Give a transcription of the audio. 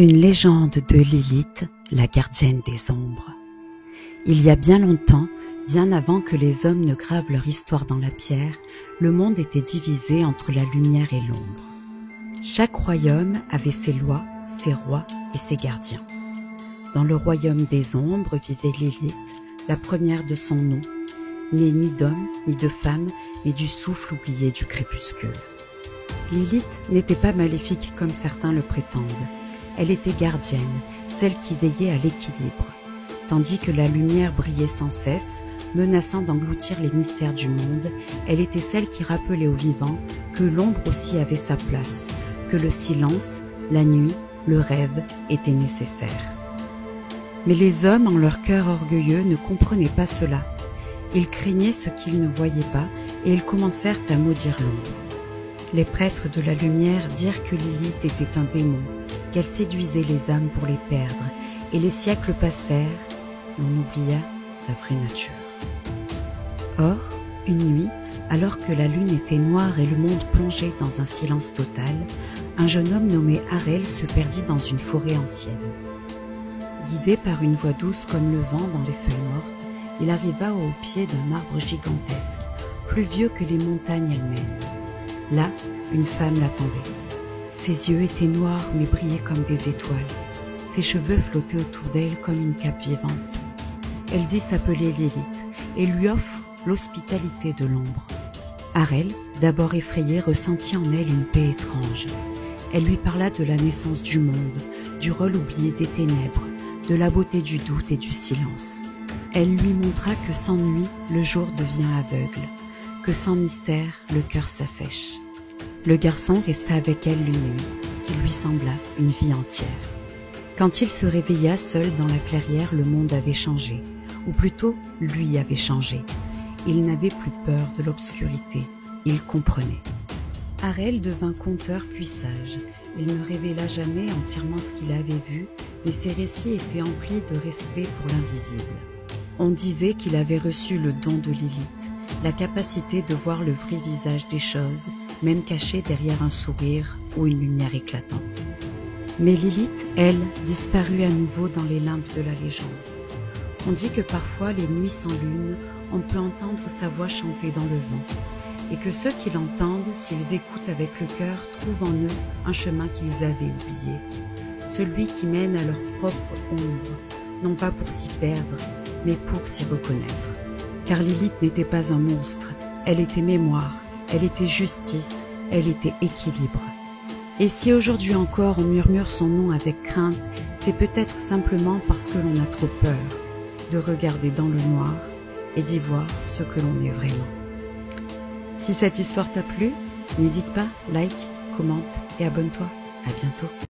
Une légende de Lilith, la gardienne des ombres. Il y a bien longtemps, bien avant que les hommes ne gravent leur histoire dans la pierre, le monde était divisé entre la lumière et l'ombre. Chaque royaume avait ses lois, ses rois et ses gardiens. Dans le royaume des ombres vivait Lilith, la première de son nom, née ni d'homme ni de femme, mais du souffle oublié du crépuscule. Lilith n'était pas maléfique comme certains le prétendent. Elle était gardienne, celle qui veillait à l'équilibre, tandis que la lumière brillait sans cesse, menaçant d'engloutir les mystères du monde. Elle était celle qui rappelait aux vivants que l'ombre aussi avait sa place, que le silence, la nuit, le rêve étaient nécessaires. Mais les hommes, en leur cœur orgueilleux, ne comprenaient pas cela. Ils craignaient ce qu'ils ne voyaient pas et ils commencèrent à maudire l'ombre. Les prêtres de la lumière dirent que Lilith était un démon, qu'elle séduisait les âmes pour les perdre, et les siècles passèrent, et on oublia sa vraie nature. Or, une nuit, alors que la lune était noire et le monde plongeait dans un silence total, un jeune homme nommé Harel se perdit dans une forêt ancienne. Guidé par une voix douce comme le vent dans les feuilles mortes, il arriva au pied d'un arbre gigantesque, plus vieux que les montagnes elles-mêmes. Là, une femme l'attendait. Ses yeux étaient noirs mais brillaient comme des étoiles. Ses cheveux flottaient autour d'elle comme une cape vivante. Elle dit s'appeler Lilith et lui offre l'hospitalité de l'ombre. Harel, d'abord effrayé, ressentit en elle une paix étrange. Elle lui parla de la naissance du monde, du rôle oublié des ténèbres, de la beauté du doute et du silence. Elle lui montra que sans nuit, le jour devient aveugle, que sans mystère, le cœur s'assèche. Le garçon resta avec elle une nuit, qui lui sembla une vie entière. Quand il se réveilla seul dans la clairière, le monde avait changé, ou plutôt, lui avait changé. Il n'avait plus peur de l'obscurité, il comprenait. Harel devint conteur puis sage. Il ne révéla jamais entièrement ce qu'il avait vu, mais ses récits étaient emplis de respect pour l'invisible. On disait qu'il avait reçu le don de Lilith, la capacité de voir le vrai visage des choses, même caché derrière un sourire ou une lumière éclatante. Mais Lilith, elle, disparut à nouveau dans les limbes de la légende. On dit que parfois, les nuits sans lune, on peut entendre sa voix chanter dans le vent, et que ceux qui l'entendent, s'ils écoutent avec le cœur, trouvent en eux un chemin qu'ils avaient oublié, celui qui mène à leur propre ombre, non pas pour s'y perdre, mais pour s'y reconnaître. Car Lilith n'était pas un monstre, elle était mémoire, elle était justice, elle était équilibre. Et si aujourd'hui encore on murmure son nom avec crainte, c'est peut-être simplement parce que l'on a trop peur de regarder dans le noir et d'y voir ce que l'on est vraiment. Si cette histoire t'a plu, n'hésite pas, like, commente et abonne-toi. À bientôt.